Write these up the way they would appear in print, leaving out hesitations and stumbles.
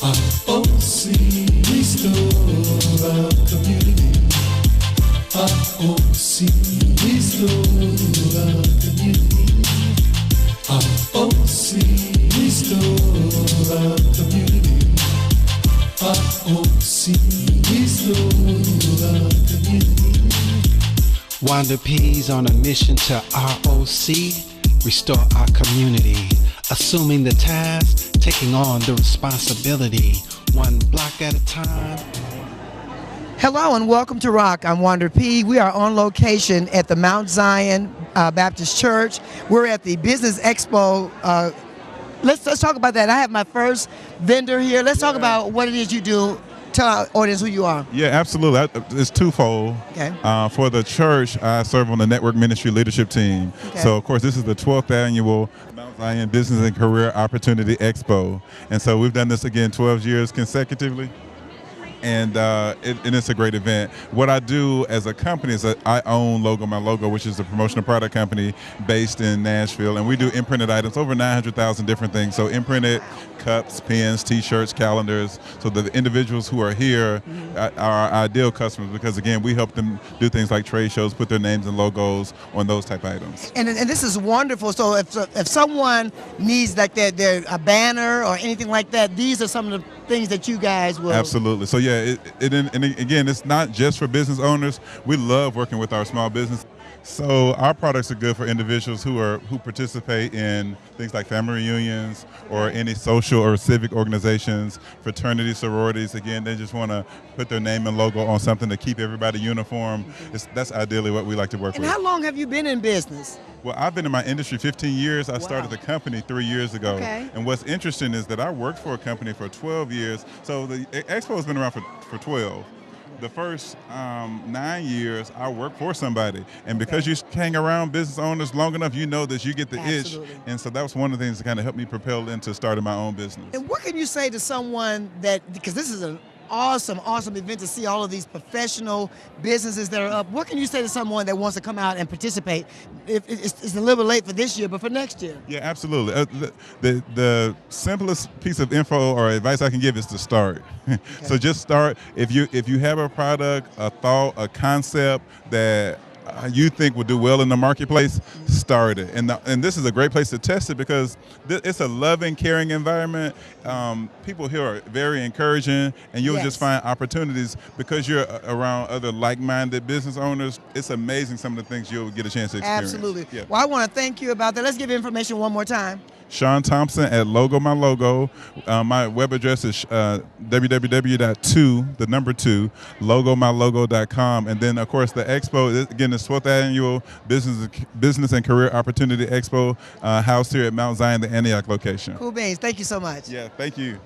ROC, restore our community. ROC, restore our community. ROC, restore our community. ROC, restore our community. Wanda P's on a mission to ROC, restore our community. Assuming the task, taking on the responsibility, one block at a time. Hello and welcome to ROC. I'm Wanda P. We are on location at the Mount Zion Baptist Church. We're at the Business Expo. Let's talk about that. I have my first vendor here. Let's talk about what it is you do. Tell our audience who you are. Yeah, absolutely. It's twofold. Okay. For the church, I serve on the network ministry leadership team. Okay. So, of course, this is the 12th annual Mount Zion Business and Career Opportunity Expo. And so we've done this again 12 years consecutively. And it's a great event. What I do as a company is that I own Logo My Logo, which is a promotional product company based in Nashville, and we do imprinted items, over 900,000 different things. So imprinted cups, pens, T-shirts, calendars. So the individuals who are here are our ideal customers because, again, we help them do things like trade shows, put their names and logos on those type items. And this is wonderful. So if someone needs like a banner or anything like that, these are some of the things that you guys will. Absolutely. So yeah, and again, it's not just for business owners. We love working with our small business. So our products are good for individuals who participate in things like family reunions or any social or civic organizations, fraternities, sororities. Again, they just want to put their name and logo on something to keep everybody uniform. That's ideally what we like to work with. And how long have you been in business? Well, I've been in my industry 15 years. I started the company 3 years ago. Okay. And what's interesting is that I worked for a company for 12 years. So the Expo has been around for 12. The first 9 years, I worked for somebody. And because you hang around business owners long enough, you know that you get the itch. And so that was one of the things that kind of helped me propel into starting my own business. And what can you say to someone because this is an awesome event to see all of these professional businesses that are up. What can you say to someone that wants to come out and participate? It's a little bit late for this year, but for next year. Yeah, absolutely. The simplest piece of info or advice I can give is to start. Okay. So just start. If you have a product, a thought, a concept that you think would do well in the marketplace, start it. And this is a great place to test it because it's a loving, caring environment. People here are very encouraging, and you'll just find opportunities because you're around other like-minded business owners. It's amazing some of the things you'll get a chance to experience. Absolutely. Yeah. Well, I want to thank you about that. Let's give information one more time. Sean Thompson at Logo My Logo. My web address is www.logomylogo.com. And then, of course, the expo, again, the 12th Annual Business and Career Opportunity Expo, housed here at Mount Zion, the Antioch location. Cool beans. Thank you so much. Yeah, thank you.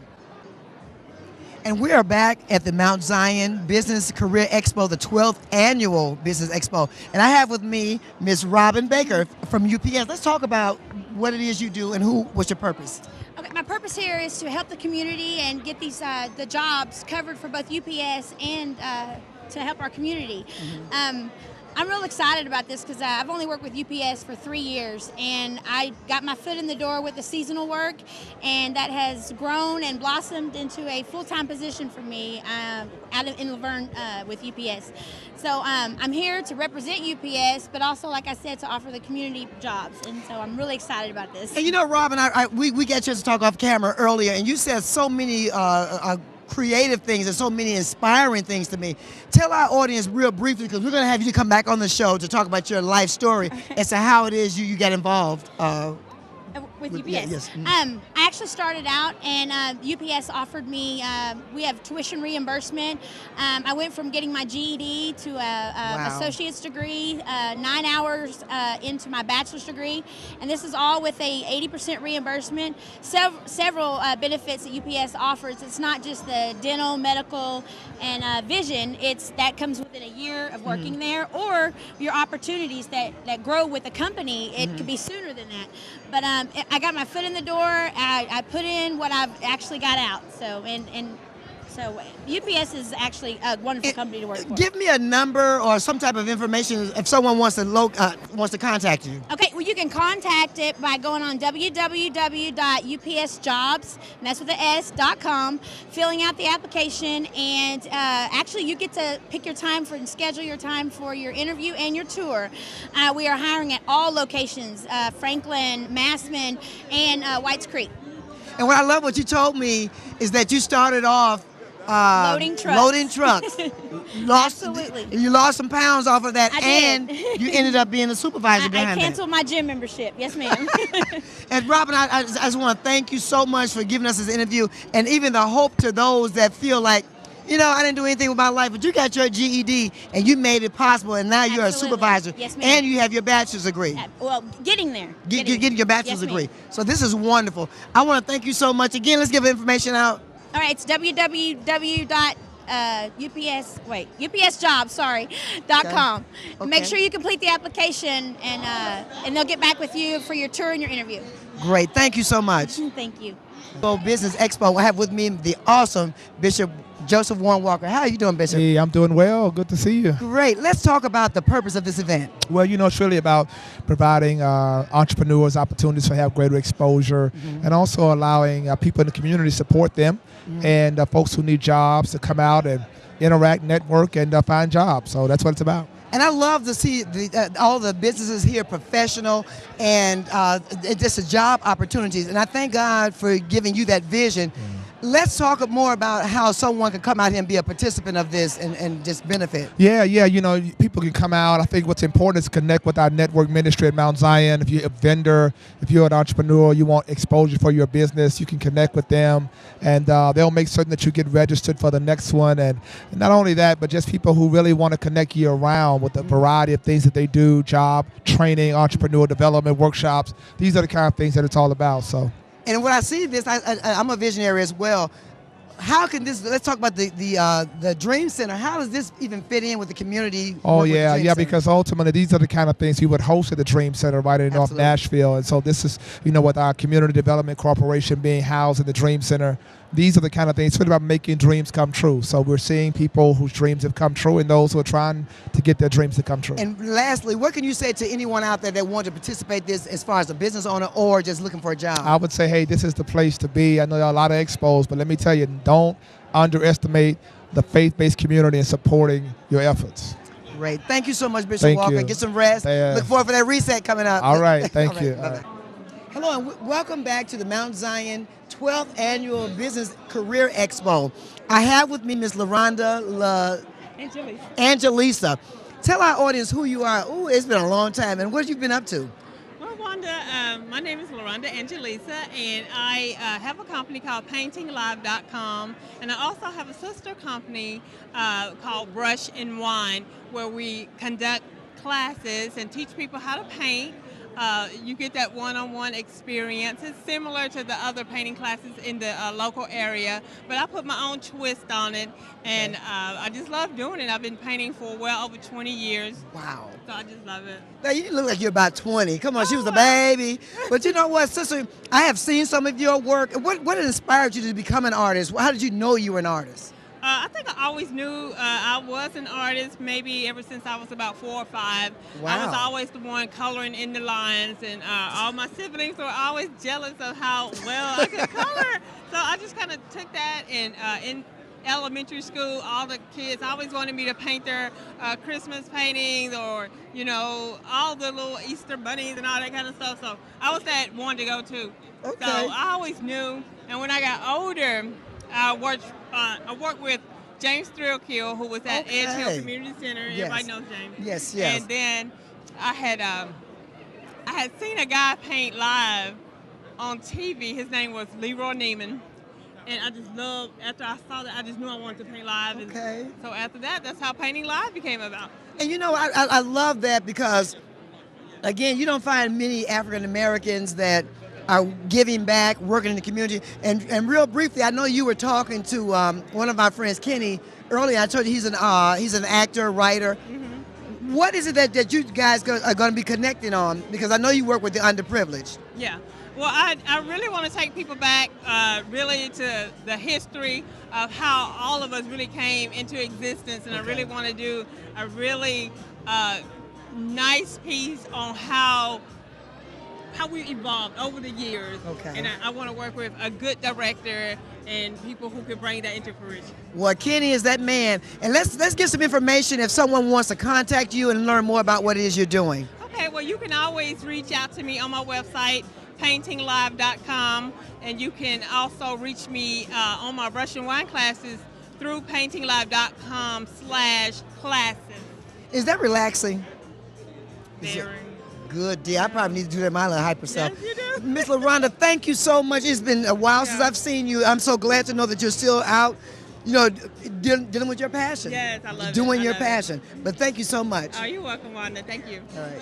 And we are back at the Mount Zion Business Career Expo, the 12th Annual Business Expo. And I have with me Ms. Robin Baker from UPS. Let's talk about what it is you do and what's your purpose. Okay, my purpose here is to help the community and get these the jobs covered for both UPS and to help our community. I'm real excited about this because I've only worked with UPS for 3 years, and I got my foot in the door with the seasonal work, and that has grown and blossomed into a full-time position for me out in Laverne with UPS. So I'm here to represent UPS, but also, like I said, to offer the community jobs, and so I'm really excited about this. And you know, Robin, we got a chance to talk off camera earlier, and you said so many creative things and so many inspiring things to me. Tell our audience real briefly, because we're going to have you come back on the show to talk about your life story as to how it is you got involved. With UPS. Yeah, yes. I actually started out, and UPS offered me, we have tuition reimbursement. I went from getting my GED to a associate's degree, 9 hours into my bachelor's degree, and this is all with a 80% reimbursement. Several benefits that UPS offers. It's not just the dental, medical, and vision. That comes within a year of working there, or your opportunities that grow with the company. It could be sooner than that. But I got my foot in the door. I put in what I've actually got out. So and So UPS is actually a wonderful company to work for. Give me a number or some type of information if someone wants to contact you. Okay, well, you can contact it by going on www.upsjobs, and that's with the S.com, filling out the application, and actually you get to pick your time and schedule your time for your interview and your tour. We are hiring at all locations, Franklin, Massman, and Whites Creek. And what I love what you told me is that you started off loading trucks. Absolutely. You lost some pounds off of that, I and did. you ended up being a supervisor behind I canceled my gym membership. Yes, ma'am. And Robin, I just want to thank you so much for giving us this interview, and even the hope to those that feel like, I didn't do anything with my life, but you got your GED and you made it possible, and now you're Absolutely. a supervisor. Yes, ma'am. And you have your bachelor's degree. Well, getting there. Getting your bachelor's Yes, degree. ma'am. So this is wonderful. I want to thank you so much. Again, let's give information out. All right, it's upsjobs.com. Okay. Make sure you complete the application, and they'll get back with you for your tour and your interview. Great. Thank you so much. Thank you. Business Expo. I have with me the awesome Bishop Joseph Warren Walker. How are you doing, Bishop? Hey, I'm doing well. Good to see you. Great. Let's talk about the purpose of this event. Well, it's really about providing entrepreneurs opportunities to have greater exposure, and also allowing people in the community to support them, and folks who need jobs to come out and interact, network, and find jobs. So that's what it's about. And I love to see all the businesses here professional, and it's just a job opportunities. And I thank God for giving you that vision. Let's talk more about how someone can come out here and be a participant of this and just benefit. Yeah, people can come out. I think what's important is connect with our network ministry at Mount Zion. If you're a vendor, if you're an entrepreneur, you want exposure for your business, you can connect with them, and they'll make certain that you get registered for the next one. And not only that, but just people who really want to connect year round with a variety of things that they do, job, training, entrepreneur development, workshops. These are the kind of things that it's all about. So. And when I see this, I'm a visionary as well. How can this? Let's talk about the Dream Center. How does this even fit in with the community? Oh yeah, because ultimately these are the kind of things we would host at the Dream Center right in North Nashville, and so this is with our Community Development Corporation being housed in the Dream Center. These are the kind of things. It's really about making dreams come true. So we're seeing people whose dreams have come true, and those who are trying to get their dreams to come true. And lastly, what can you say to anyone out there that wants to participate in this, as far as a business owner or just looking for a job? I would say, hey, this is the place to be. I know there are a lot of expos, but let me tell you, don't underestimate the faith-based community in supporting your efforts. Great. Thank you so much, Bishop Walker. You. Get some rest. Look forward for that reset coming up. All right. Thank you. All right. Hello, and welcome back to the Mount Zion 12th Annual Business Career Expo. I have with me Ms. LaRonda Angelisa. Tell our audience who you are. Ooh, it's been a long time. And what have you been up to? Well, Wanda, my name is LaRonda Angelisa, and I have a company called PaintingLive.com, and I also have a sister company called Brush and Wine, where we conduct classes and teach people how to paint. You get that one-on-one experience. It's similar to the other painting classes in the local area, but I put my own twist on it, and I just love doing it. I've been painting for well over 20 years. Wow. So I just love it. Now, you look like you're about 20. Come on, she was a baby. But you know what, sister, I have seen some of your work. What inspired you to become an artist? How did you know you were an artist? I think I always knew I was an artist, maybe ever since I was about 4 or 5. Wow. I was always the one coloring in the lines, and all my siblings were always jealous of how well I could color. So I just kind of took that, and in elementary school, all the kids always wanted me to paint their Christmas paintings, or, all the little Easter bunnies and all that kind of stuff. So I was that one to go to. Okay. So I always knew. And when I got older, I worked with James Thrillkill, who was at Edge Hill Community Center. Yes. Everybody knows James. Yes. And then I had seen a guy paint live on TV. His name was Leroy Neiman. And I just loved, after I saw that, I just knew I wanted to paint live. Okay. And so after that, that's how painting live became about. And I love that because, again, you don't find many African Americans that are giving back, working in the community. And real briefly, I know you were talking to one of my friends, Kenny, earlier. I told you he's an actor, writer. Mm-hmm. What is it that you guys are going to be connecting on? Because I know you work with the underprivileged. Yeah. Well, I really want to take people back really to the history of how all of us really came into existence, and I really want to do a really nice piece on how we evolved over the years. Okay. And I want to work with a good director and people who can bring that into fruition. Well, Kenny is that man. And let's get some information if someone wants to contact you and learn more about what it is you're doing. Okay, well, you can always reach out to me on my website, paintinglive.com, and you can also reach me on my brush and wine classes through paintinglive.com/classes. Is that relaxing? Very. Good deal. I probably need to do that my little hyper self. Yes, you do. Miss LaRonda, thank you so much. It's been a while since I've seen you. I'm so glad to know that you're still out, dealing with your passion. Yes, I love it. Doing I your love it. passion. But thank you so much. Oh, you're welcome, Wanda. Thank you. All right.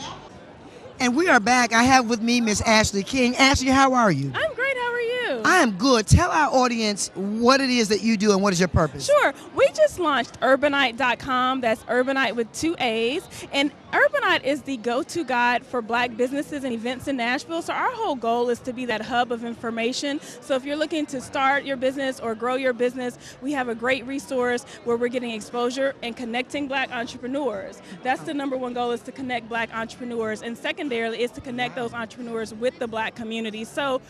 And we are back. I have with me Miss Ashley King. Ashley, how are you? I'm great. How are you? I am good. Tell our audience what it is that you do and what is your purpose. Sure. We just launched Urbanite.com. That's Urbanite with 2 A's. And Urbanite is the go-to guide for Black businesses and events in Nashville. So our whole goal is to be that hub of information. So if you're looking to start your business or grow your business, we have a great resource where we're getting exposure and connecting Black entrepreneurs. That's the number one goal, is to connect Black entrepreneurs. And secondarily is to connect those entrepreneurs with the Black community, so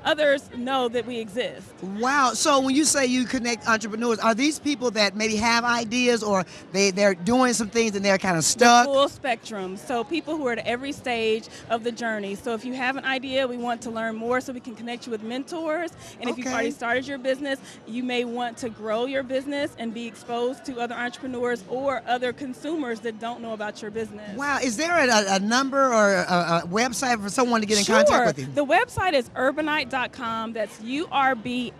others know that we exist. Wow. So when you say you connect entrepreneurs, are these people that maybe have ideas or they're doing some things and they're kind of stuck? The full spectrum. So people who are at every stage of the journey. So if you have an idea, we want to learn more so we can connect you with mentors. And if you've already started your business, you may want to grow your business and be exposed to other entrepreneurs or other consumers that don't know about your business. Wow. Is there a number or a website for someone to get in contact with you? The website is Urbanite.com. That's URBAANITE.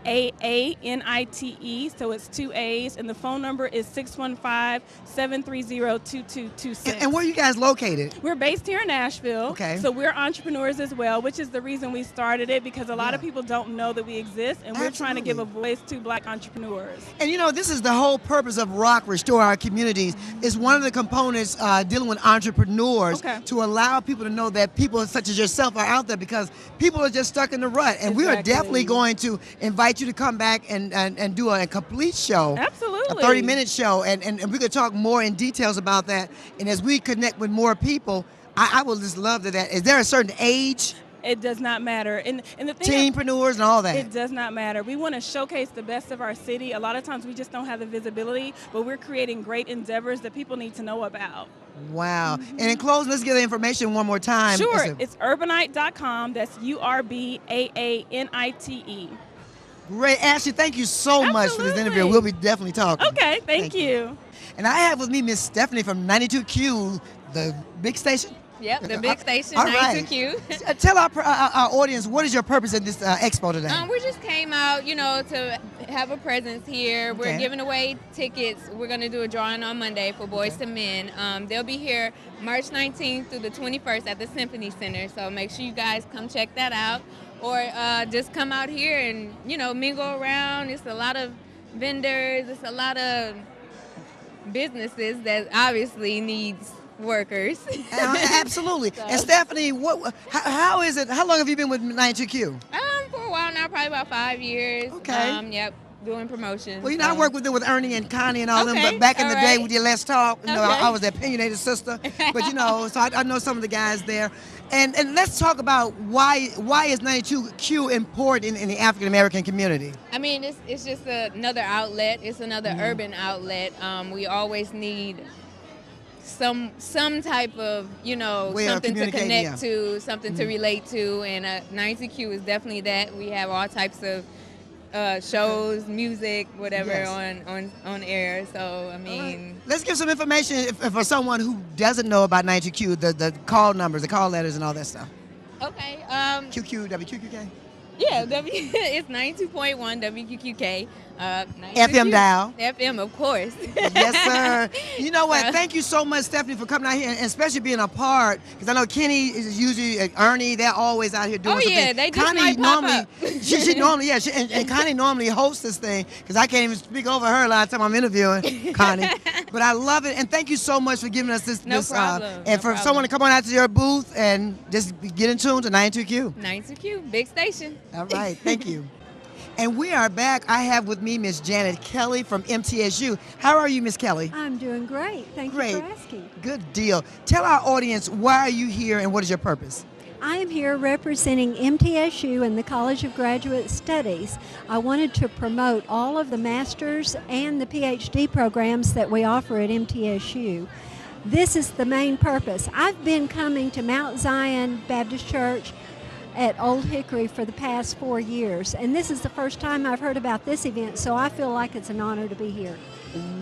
So it's 2 A's. And the phone number is 615-730-2226. And where are you guys located? We're based here in Nashville. Okay. So we're entrepreneurs as well, which is the reason we started it, because a lot of people don't know that we exist, and we're trying to give a voice to Black entrepreneurs. And this is the whole purpose of ROC, Restore Our Communities, is one of the components dealing with entrepreneurs to allow people to know that people such as yourself are out there, because people are just stuck in the rut. And we are definitely going to invite you to come back and do a complete show. Absolutely. A 30-minute show. And we could talk more in details about that. And as we connect with more people, I would just love that. Is there a certain age? It does not matter. And the thing Teenpreneurs and all that. It does not matter. We want to showcase the best of our city. A lot of times we just don't have the visibility, but we're creating great endeavors that people need to know about. Wow. And in closing, let's get the information one more time. Sure. It's Urbanite.com. That's URBAANITE. Great. Ashley, thank you so much for this interview. We'll be definitely talking. Okay. Thank you. And I have with me Miss Stephanie from 92Q, the big station. Yep, the big station, All 92Q. Right. Tell our audience, what is your purpose at this expo today? We just came out, to have a presence here. We're giving away tickets. We're going to do a drawing on Monday for Boys to Men. They'll be here March 19th through the 21st at the Symphony Center, so make sure you guys come check that out. Or just come out here and, mingle around. It's a lot of vendors. It's a lot of businesses that obviously needs workers. Absolutely. So. And Stephanie, how is it? How long have you been with 92Q? For a while now, probably about 5 years. Okay. Yep, doing promotions. Well, I worked with them with Ernie and Connie and all them, but back in the day we did Let's Talk. I was their opinionated sister, but so I know some of the guys there. And let's talk about why is 92Q important in the African American community? I mean, it's just another outlet. It's another urban outlet. We always need some type of something to connect to, something to relate to, and 92Q is definitely that. We have all types of shows, music, whatever on air. So I mean, let's give some information for someone who doesn't know about 92Q, the call numbers, the call letters, and all that stuff. Okay. QQ, WQQK. Yeah, it's 92.1 WQQK. FM dial. FM, of course. Yes, sir. You know what? Thank you so much, Stephanie, for coming out here, and especially being a part, because I know Kenny is usually, Ernie, they're always out here doing something. Oh, yeah, they just Connie might pop normally, up. she normally, yeah, and Connie normally hosts this thing, because I can't even speak over her a lot of time I'm interviewing Connie. But I love it, and thank you so much for giving us this. No problem. No for problem. someone to come on out to your booth and just get in tune to 92Q. 92Q, big station. All right, thank you. And we are back. I have with me Miss Janet Kelly from MTSU. How are you, Miss Kelly? I'm doing great. Thank you for asking. Good deal. Tell our audience, why are you here and what is your purpose? I am here representing MTSU and the College of Graduate Studies. I wanted to promote all of the master's and the PhD programs that we offer at MTSU. This is the main purpose. I've been coming to Mount Zion Baptist Church at Old Hickory for the past 4 years, and this is the first time I've heard about this event, so I feel like it's an honor to be here.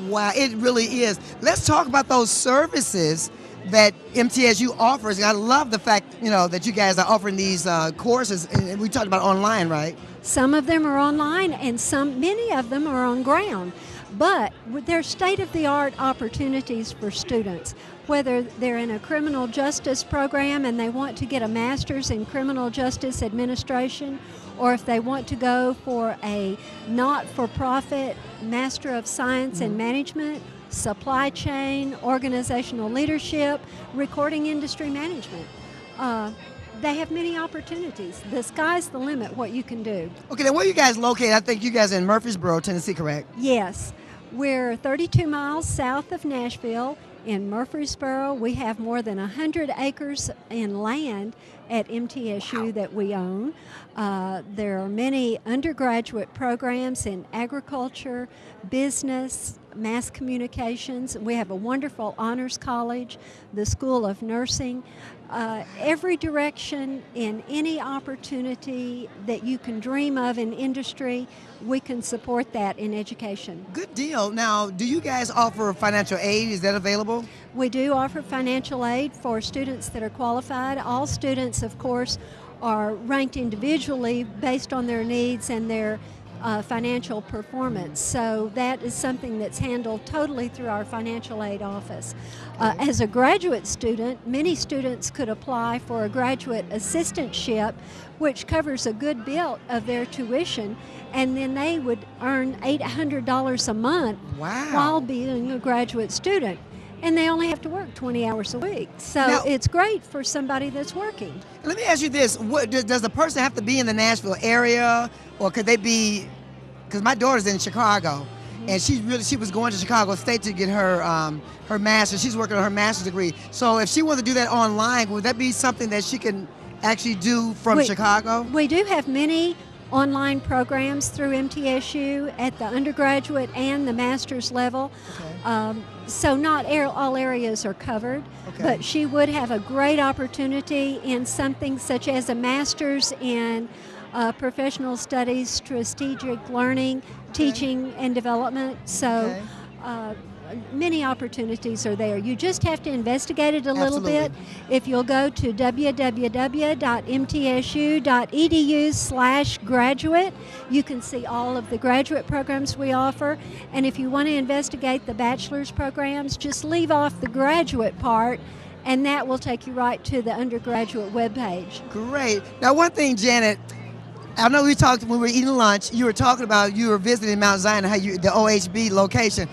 Wow, it really is. Let's talk about those services that MTSU offers. I love the fact, that you guys are offering these courses, and we talked about online, right? Some of them are online, and many of them are on ground, but they're state-of-the-art opportunities for students. Whether they're in a criminal justice program and they want to get a master's in criminal justice administration, or if they want to go for a not-for-profit Master of Science in Management, supply chain, organizational leadership, recording industry management. They have many opportunities. The sky's the limit what you can do. Okay, then where are you guys located? I think you guys are in Murfreesboro, Tennessee, correct? Yes. We're 32 miles south of Nashville. In Murfreesboro, we have more than 100 acres in land at MTSU that we own. There are many undergraduate programs in agriculture, business, mass communications. We have a wonderful honors college, the School of Nursing. Every direction in any opportunity that you can dream of in industry, we can support that in education. Good deal. Now, do you guys offer financial aid? Is that available? We do offer financial aid for students that are qualified. All students, of course, are ranked individually based on their needs and their financial performance. So that is something that's handled totally through our financial aid office. As a graduate student, many students could apply for a graduate assistantship, which covers a good bit of their tuition, and then they would earn $800 a month while being a graduate student. And they only have to work 20 hours a week. So now, it's great for somebody that's working. Let me ask you this. Does the person have to be in the Nashville area, or could they be, because my daughter's in Chicago, and she was going to Chicago State to get her her master's. She's working on her master's degree. So if she wanted to do that online, would that be something that she can actually do from Chicago? We do have many online programs through MTSU at the undergraduate and the master's level. Okay. So not all areas are covered, but she would have a great opportunity in something such as a master's in professional studies, strategic learning, teaching and development. So many opportunities are there. You just have to investigate it a little bit. If you'll go to www.mtsu.edu/graduate, you can see all of the graduate programs we offer. And if you want to investigate the bachelor's programs, just leave off the graduate part, and that will take you right to the undergraduate webpage. Great. Now, one thing, Janet, I know we talked when we were eating lunch, you were talking about you were visiting Mount Zion, the OHB location,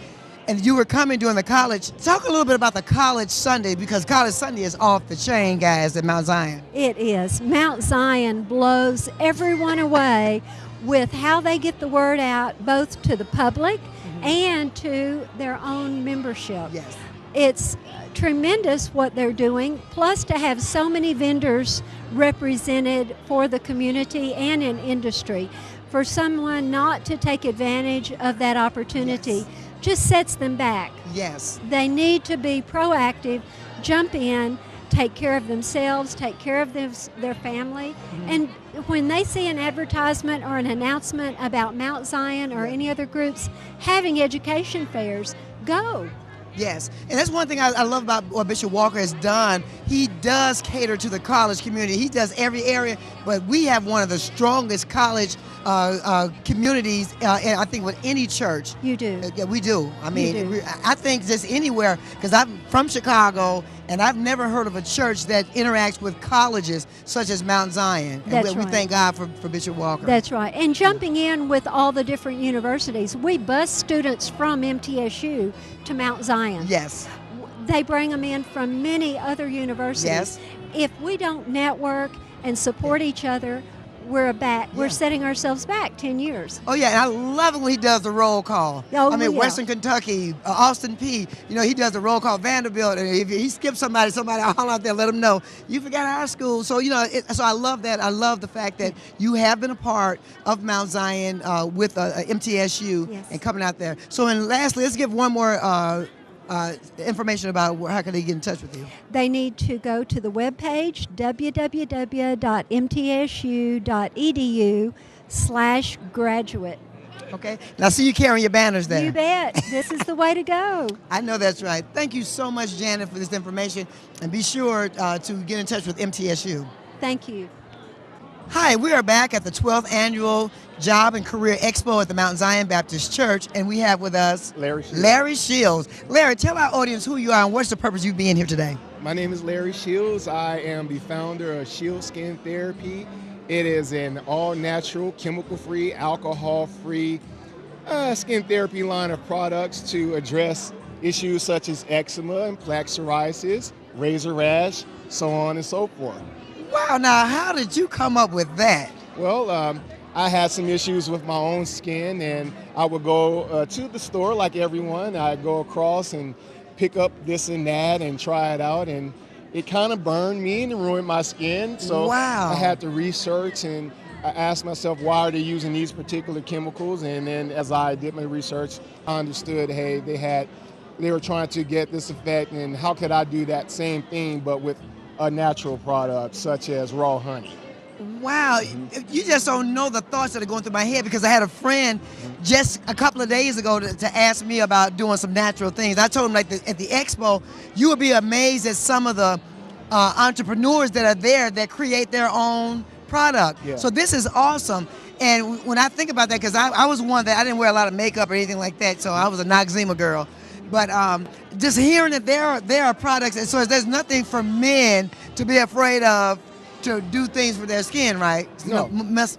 and you were coming during the college. Talk a little bit about the College Sunday, because College Sunday is off the chain, guys, at Mount Zion. It is. Mount Zion blows everyone away with how they get the word out, both to the public and to their own membership. Yes. It's tremendous what they're doing, plus to have so many vendors represented for the community and in industry. For someone not to take advantage of that opportunity just sets them back. Yes. They need to be proactive, jump in, take care of themselves, take care of their family. And when they see an advertisement or an announcement about Mount Zion or any other groups having education fairs, go. Yes, and that's one thing I love about what Bishop Walker has done. He does cater to the college community. He does every area, but we have one of the strongest college communities, and I think with any church. You do. Yeah, we do. I mean, do. I think just anywhere, because I'm from Chicago, and I've never heard of a church that interacts with colleges such as Mount Zion. And That's we right. thank God for Bishop Walker. That's right. And jumping in with all the different universities, we bus students from MTSU to Mount Zion. Yes. They bring them in from many other universities. Yes. If we don't network and support each other, we're setting ourselves back 10 years. Oh yeah, and I love it when he does the roll call. Oh, I mean, yeah. Western Kentucky, Austin P. You know, he does the roll call. Vanderbilt, and if he skips somebody, I'll holler out there, let him know you forgot our school. So you know, so I love that. I love the fact that you have been a part of Mount Zion with MTSU Yes. and coming out there. So, and lastly, let's give one more. Information about how can they get in touch with you. They need to go to the webpage, www.mtsu.edu/graduate. Okay. Now, I see you carrying your banners there. You bet. This is the way to go. I know that's right. Thank you so much, Janet, for this information. And be sure to get in touch with MTSU. Thank you. Hi, we are back at the 12th Annual Job and Career Expo at the Mount Zion Baptist Church, and we have with us Larry Shields. Larry Shields. Larry, tell our audience who you are and what's the purpose of you being here today. My name is Larry Shields. I am the founder of Shields Skin Therapy. It is an all-natural, chemical-free, alcohol-free skin therapy line of products to address issues such as eczema and plaque psoriasis, razor rash, so on and so forth. Wow, now how did you come up with that? Well, I had some issues with my own skin, and I would go to the store like everyone. I'd go across and pick up this and that and try it out, and it kind of burned me and ruined my skin. So wow. I had to research, and I asked myself, why are they using these particular chemicals? And then as I did my research, I understood, hey, they were trying to get this effect, and how could I do that same thing but with a natural product such as raw honey? Wow, you just don't know the thoughts that are going through my head, because I had a friend just a couple of days ago to ask me about doing some natural things. I told him, like, at the expo, you would be amazed at some of the entrepreneurs that are there that create their own product. Yeah. So this is awesome. And when I think about that, because I was one that I didn't wear a lot of makeup or anything like that, so I was a Noxzema girl. But just hearing that there are products, and so there's nothing for men to be afraid of to do things for their skin, right? No.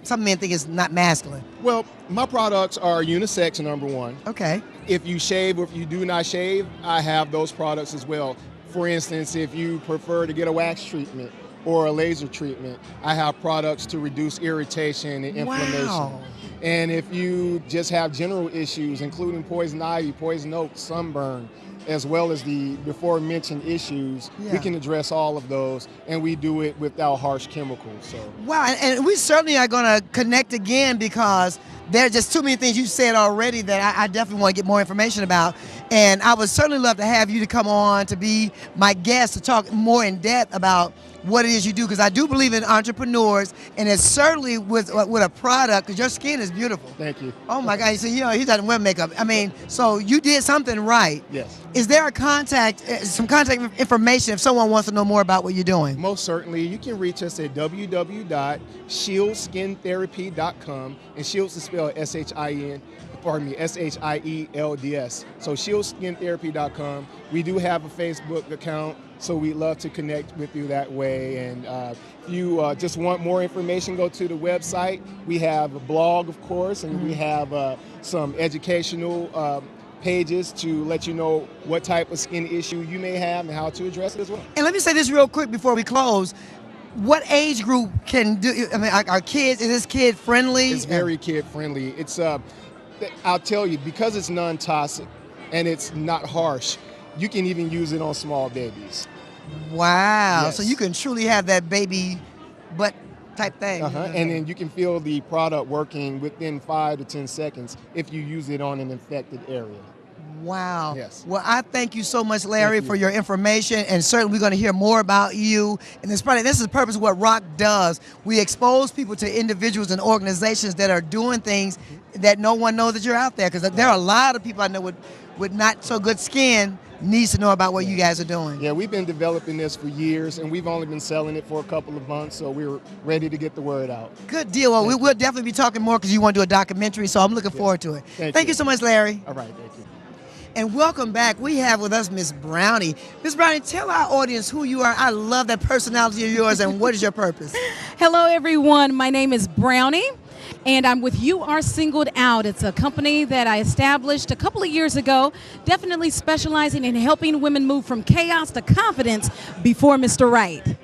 Some men think it's not masculine. Well, my products are unisex, number one. Okay. If you shave or if you do not shave, I have those products as well. For instance, if you prefer to get a wax treatment or a laser treatment, I have products to reduce irritation and inflammation. Wow. And if you just have general issues, including poison ivy, poison oak, sunburn, as well as the before mentioned issues, we can address all of those, and we do it without harsh chemicals. So. Wow, and we certainly are going to connect again, because there are just too many things you said already that I definitely want to get more information about. And I would certainly love to have you to come on to be my guest to talk more in depth about what it is you do, because I do believe in entrepreneurs, and it's certainly with a product, because your skin is beautiful. Thank you. Oh my God, so he doesn't wear makeup. I mean, so you did something right. Yes. Is there some contact information if someone wants to know more about what you're doing? Most certainly. You can reach us at www.shieldskintherapy.com, and Shields is spelled S-H-I-E-L-D-S. So shieldskintherapy.com. We do have a Facebook account, so we'd love to connect with you that way. And if you just want more information, go to the website. We have a blog, of course, and we have some educational pages to let you know what type of skin issue you may have and how to address it as well. And let me say this real quick before we close. What age group can do, I mean, are kids, is this kid friendly? It's very kid friendly. It's, I'll tell you, because it's non-toxic and it's not harsh, you can even use it on small babies. Wow. Yes. So you can truly have that baby butt type thing. And then you can feel the product working within 5 to 10 seconds if you use it on an infected area. Wow. Yes. Well, I thank you so much, Larry, for your information, and certainly we're going to hear more about you. And this is the purpose of what ROC does. We expose people to individuals and organizations that are doing things that no one knows that you're out there, because there are a lot of people I know with not so good skin needs to know about what you guys are doing. Yeah, we've been developing this for years, and we've only been selling it for a couple of months, so we're ready to get the word out. Good deal. Well, we'll definitely be talking more because you want to do a documentary, so I'm looking forward to it. Thank you so much, Larry. All right, thank you. And welcome back. We have with us Miss Brownie. Miss Brownie, tell our audience who you are. I love that personality of yours, and what is your purpose? Hello, everyone. My name is Brownie, and I'm with You Are Singled Out. It's a company that I established a couple of years ago, definitely specializing in helping women move from chaos to confidence before Mr. Right.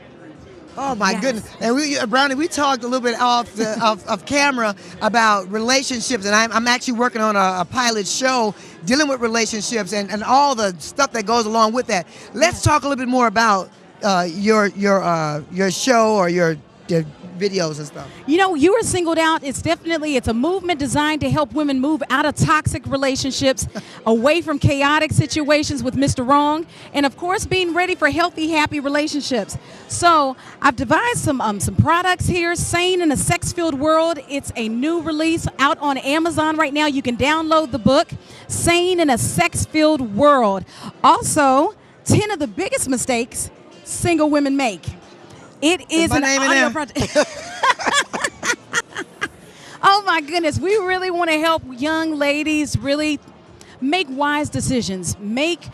Oh my goodness! And Brownie, we talked a little bit off camera about relationships, and I'm actually working on a pilot show dealing with relationships and all the stuff that goes along with that. Let's talk a little bit more about your show or your videos and stuff. You know, You Are Singled Out, it's a movement designed to help women move out of toxic relationships, away from chaotic situations with Mr. Wrong, and of course being ready for healthy, happy relationships. So I've devised some products here, Sane in a Sex-Filled World. It's a new release out on Amazon right now. You can download the book, Sane in a Sex-Filled World. Also, 10 of the biggest mistakes single women make. It is an audio project. Oh my goodness, we really want to help young ladies really make wise decisions, make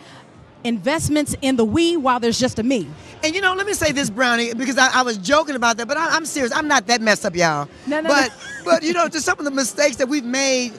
investments in the we while there's just a me. And you know, let me say this, Brownie, because I was joking about that, but I'm serious. I'm not that messed up, y'all. No. But you know, to some of the mistakes that we've made,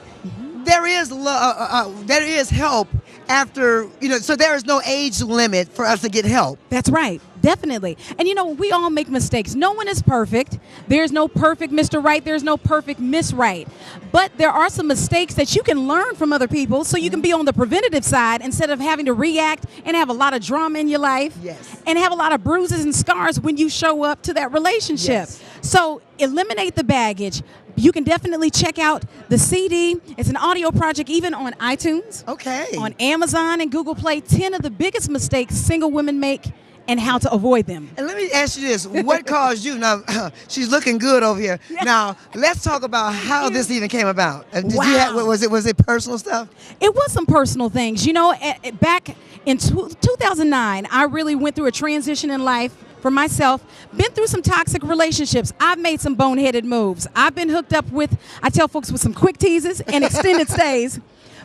there is help after, you know, so there is no age limit for us to get help. That's right. Definitely. And you know, we all make mistakes. No one is perfect. There's no perfect Mr. Right. There's no perfect Miss Right. But there are some mistakes that you can learn from other people so you can be on the preventative side instead of having to react and have a lot of drama in your life. Yes. And have a lot of bruises and scars when you show up to that relationship. Yes. So eliminate the baggage. You can definitely check out the CD. It's an audio project even on iTunes. Okay. On Amazon and Google Play. 10 of the biggest mistakes single women make and how to avoid them. And let me ask you this, what caused you, now she's looking good over here. Yeah. Now, let's talk about how this even came about. Was it personal stuff? It was some personal things. You know, back in 2009, I really went through a transition in life for myself, been through some toxic relationships. I've made some boneheaded moves. I've been hooked up with, I tell folks, with some quick teases and extended stays,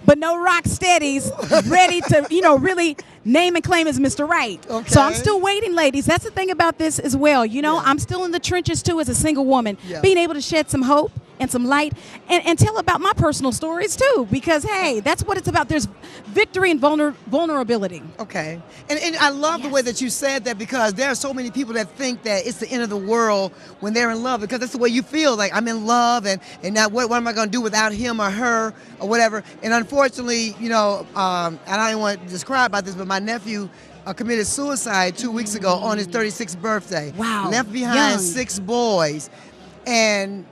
but no rock steadies ready to, you know, really name and claim as Mr. Right. Okay. So I'm still waiting, ladies. That's the thing about this as well. You know, I'm still in the trenches too as a single woman, being able to shed some hope and some light and tell about my personal stories too, because hey, that's what it's about. There's victory and vulnerability. Okay. And I love the way that you said that, because there are so many people that think that it's the end of the world when they're in love, because that's the way you feel, like I'm in love and now what am I going to do without him or her or whatever. And unfortunately, you know, I don't even want to describe about this, but my nephew committed suicide 2 weeks ago on his 36th birthday. Wow. Left behind 6 boys. And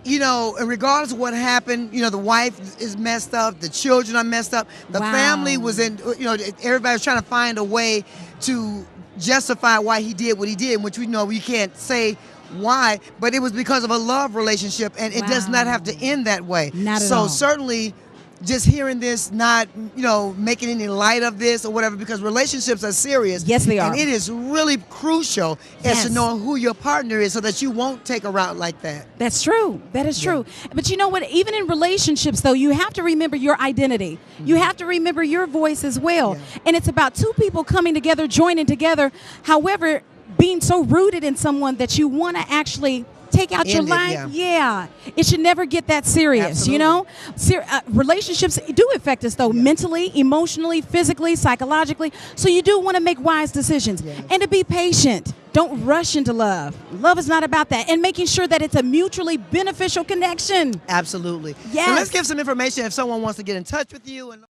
you know, and regardless of what happened, you know, the wife is messed up, the children are messed up, the family was in, you know, everybody was trying to find a way to justify why he did what he did, which we know we can't say why, but it was because of a love relationship, and it does not have to end that way. Not at all. So certainly, just hearing this, not, you know, making any light of this or whatever, because relationships are serious. Yes, they are. And it is really crucial as to knowing who your partner is so that you won't take a route like that. That's true. That is true. But you know what? Even in relationships, though, you have to remember your identity. You have to remember your voice as well. And it's about two people coming together, joining together. However, being so rooted in someone that you want to actually take out your life, it should never get that serious. Absolutely. You know, relationships do affect us though, mentally, emotionally, physically, psychologically. So you do want to make wise decisions and to be patient. Don't rush into love. Love is not about that, and making sure that it's a mutually beneficial connection. Absolutely. Yes. So let's give some information if someone wants to get in touch with you.